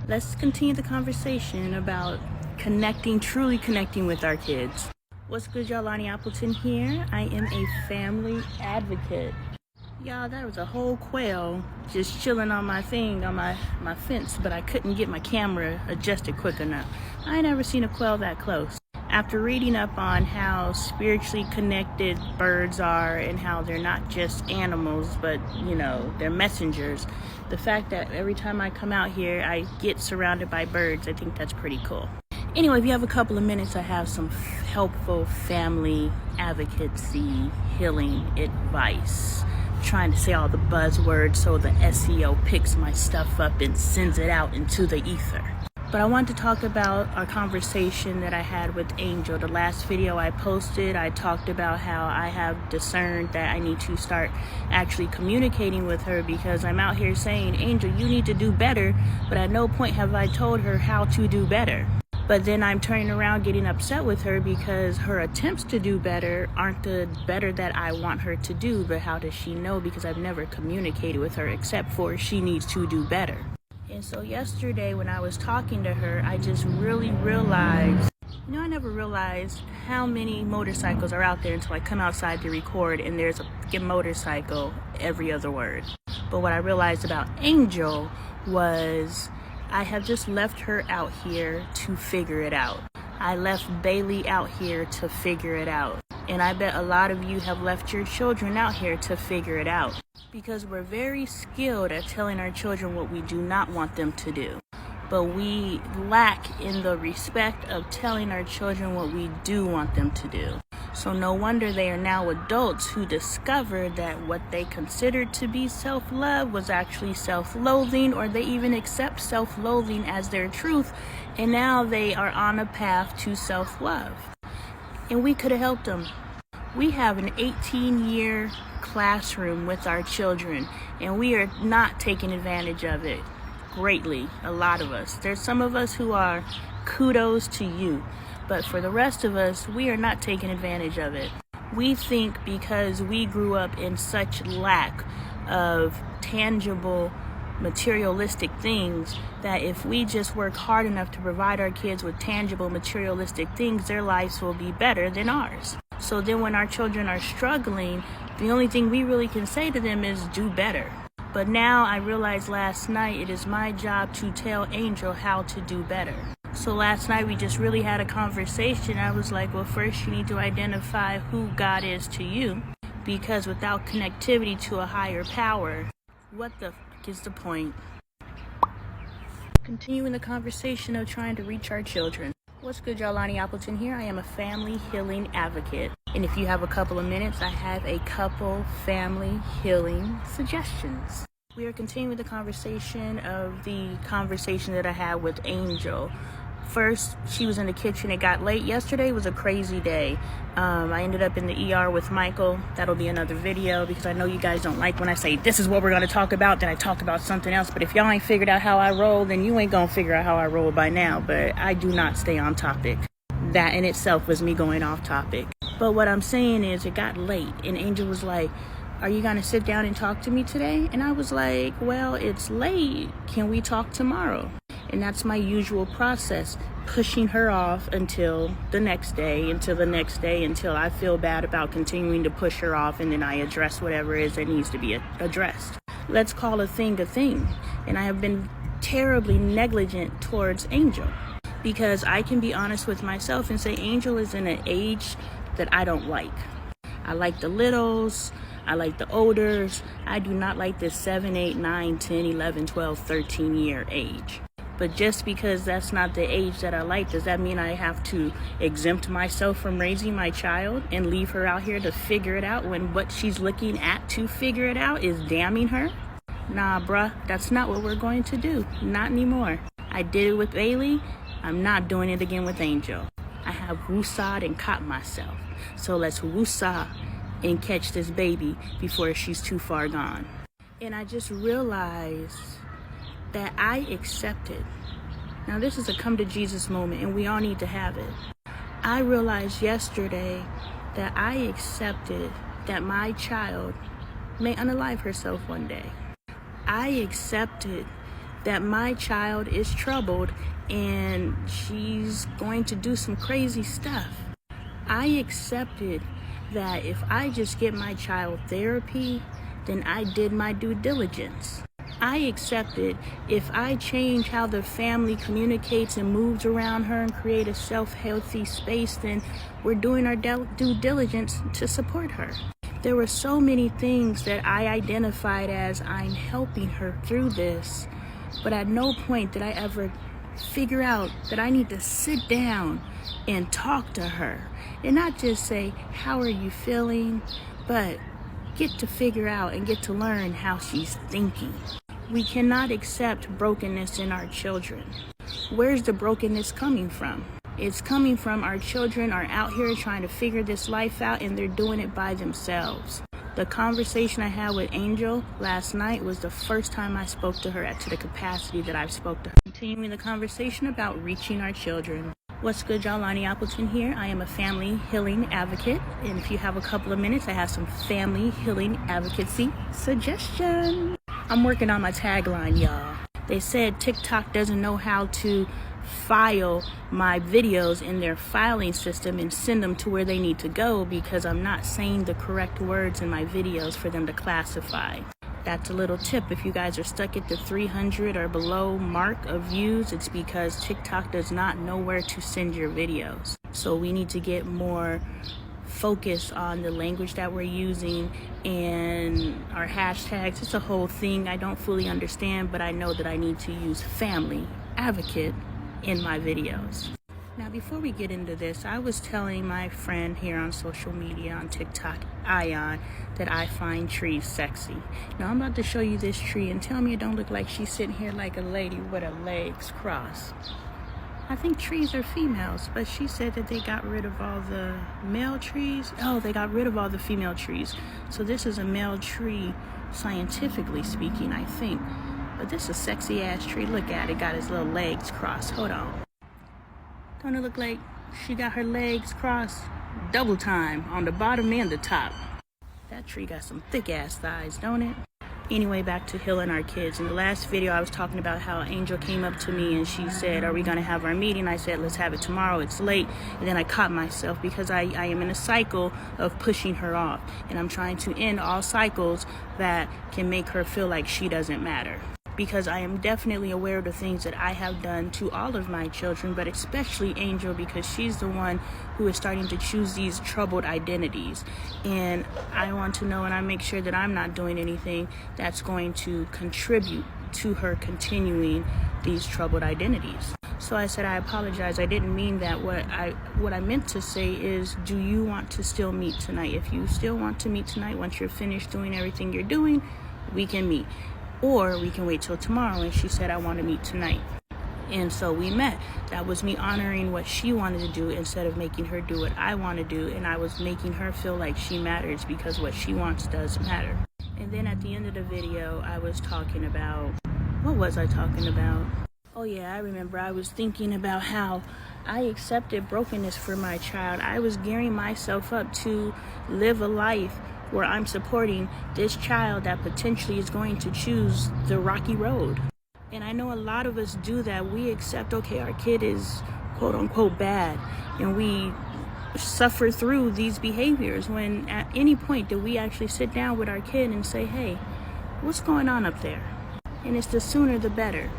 Let's continue the conversation about truly connecting with our kids. What's good, y'all? Lonnie Appleton here. I am a family advocate. Y'all, that was a whole quail just chilling on my fence, but I couldn't get my camera adjusted quick enough. I ain't never seen a quail that close. After reading up on how spiritually connected birds are and how they're not just animals, but, they're messengers, the fact that every time I come out here, I get surrounded by birds, I think that's pretty cool. Anyway, if you have a couple of minutes, I have some helpful family advocacy healing advice. I'm trying to say all the buzzwords so the SEO picks my stuff up and sends it out into the ether. But I want to talk about our conversation that I had with Angel. The last video I posted, I talked about how I have discerned that I need to start actually communicating with her because I'm out here saying, Angel, you need to do better, but at no point have I told her how to do better. But then I'm turning around getting upset with her because her attempts to do better aren't the better that I want her to do. But how does she know? Because I've never communicated with her except for she needs to do better. And so yesterday when I was talking to her, I just really realized, I never realized how many motorcycles are out there until I come outside to record and there's a motorcycle every other word. But what I realized about Angel was I have just left her out here to figure it out. I left Bailey out here to figure it out. And I bet a lot of you have left your children out here to figure it out. Because we're very skilled at telling our children what we do not want them to do. But we lack in the respect of telling our children what we do want them to do. So no wonder they are now adults who discovered that what they considered to be self-love was actually self-loathing, or they even accept self-loathing as their truth, and now they are on a path to self-love. And we could have helped them. We have an 18-year classroom with our children, and we are not taking advantage of it greatly, a lot of us. There's some of us who are kudos to you, but for the rest of us, we are not taking advantage of it. We think because we grew up in such lack of tangible, materialistic things that if we just work hard enough to provide our kids with tangible, materialistic things, their lives will be better than ours. So then when our children are struggling, the only thing we really can say to them is do better. But now I realized last night it is my job to tell Angel how to do better. So last night we just really had a conversation. I was like, well, first you need to identify who God is to you, because without connectivity to a higher power, what the fuck is the point? Continuing the conversation of trying to reach our children. What's good, y'all? Lonnie Appleton here. I am a family healing advocate. And if you have a couple of minutes, I have a couple family healing suggestions. We are continuing the conversation that I had with Angel. First, she was in the kitchen. It got late. Yesterday was a crazy day. I ended up in the ER with Michael. That'll be another video because I know you guys don't like when I say this is what we're going to talk about, then I talk about something else. But if y'all ain't figured out how I roll, then you ain't going to figure out how I roll by now. But I do not stay on topic. That in itself was me going off topic. But what I'm saying is it got late and Angel was like, are you going to sit down and talk to me today? And I was like, well, it's late. Can we talk tomorrow? And that's my usual process, pushing her off until the next day, until I feel bad about continuing to push her off, and then I address whatever it is that needs to be addressed. Let's call a thing a thing. And I have been terribly negligent towards Angel because I can be honest with myself and say Angel is in an age that I don't like. I like the littles. I like the olders. I do not like this 7, 8, 9, 10, 11, 12, 13 year age. But just because that's not the age that I like, does that mean I have to exempt myself from raising my child and leave her out here to figure it out when what she's looking at to figure it out is damning her? Nah, bruh, that's not what we're going to do. Not anymore. I did it with Bailey. I'm not doing it again with Angel. I have woosah'd and caught myself. So let's woosah and catch this baby before she's too far gone. And I just realized that I accepted. Now this is a come to Jesus moment and we all need to have it. I realized yesterday that I accepted that my child may unalive herself one day. I accepted that my child is troubled and she's going to do some crazy stuff. I accepted that if I just get my child therapy, then I did my due diligence. I accepted if I change how the family communicates and moves around her and create a self-healthy space, then we're doing our due diligence to support her. There were so many things that I identified as I'm helping her through this, but at no point did I ever figure out that I need to sit down and talk to her and not just say, how are you feeling, but get to figure out and get to learn how she's thinking. We cannot accept brokenness in our children. Where's the brokenness coming from? It's coming from our children are out here trying to figure this life out and they're doing it by themselves. The conversation I had with Angel last night was the first time I spoke to her to the capacity that I've spoke to her. Continuing the conversation about reaching our children. What's good, y'all? Lonnie Appleton here. I am a family healing advocate. And if you have a couple of minutes, I have some family healing advocacy suggestions. I'm working on my tagline, y'all. They said TikTok doesn't know how to file my videos in their filing system and send them to where they need to go because I'm not saying the correct words in my videos for them to classify. That's a little tip. If you guys are stuck at the 300 or below mark of views, it's because TikTok does not know where to send your videos. So we need to get more focus on the language that we're using and our hashtags. It's a whole thing I don't fully understand, but I know that I need to use family advocate in my videos. Now, before we get into this, I was telling my friend here on social media, on TikTok, Ion, that I find trees sexy. Now, I'm about to show you this tree and tell me it don't look like she's sitting here like a lady with her legs crossed. I think trees are females, but she said that they got rid of all the male trees. Oh, they got rid of all the female trees. So this is a male tree, scientifically speaking, I think. But this is a sexy ass tree. Look at it, got his little legs crossed. Hold on. Don't it look like she got her legs crossed double time on the bottom and the top? That tree got some thick ass thighs, don't it? Anyway, back to healing our kids. In the last video, I was talking about how Angel came up to me and she said, are we going to have our meeting? I said, let's have it tomorrow. It's late. And then I caught myself because I am in a cycle of pushing her off. And I'm trying to end all cycles that can make her feel like she doesn't matter. Because I am definitely aware of the things that I have done to all of my children, but especially Angel, because she's the one who is starting to choose these troubled identities. And I want to know, and I make sure that I'm not doing anything that's going to contribute to her continuing these troubled identities. So I said, I apologize. I didn't mean that. What I meant to say is, do you want to still meet tonight? If you still want to meet tonight, once you're finished doing everything you're doing, we can meet. Or we can wait till tomorrow. And she said, I want to meet tonight. And so we met. That was me honoring what she wanted to do instead of making her do what I want to do. And I was making her feel like she matters because what she wants does matter. And then at the end of the video, I was talking about, what was I talking about? Oh yeah, I remember. I was thinking about how I accepted brokenness for my child. I was gearing myself up to live a life where I'm supporting this child that potentially is going to choose the rocky road. And I know a lot of us do that. We accept, okay, our kid is quote unquote bad, and we suffer through these behaviors when at any point do we actually sit down with our kid and say, hey, what's going on up there? And it's the sooner the better.